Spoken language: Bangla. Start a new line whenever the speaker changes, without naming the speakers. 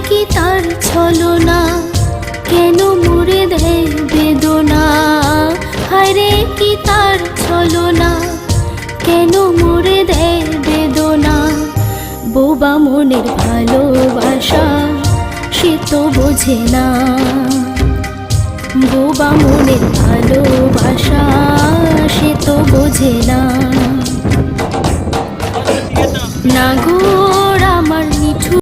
কি তার ছলনা, কেন মুড়ে দেয় বেদনা। হায়রে কি তার ছলনা, কেন মুড়ে দেয় বেদনা। বোবা মনের ভালোবাসা সে তো বোঝে না, বোবা মনের ভালোবাসা সে তো বোঝে না। নাগর আমার নিঠুর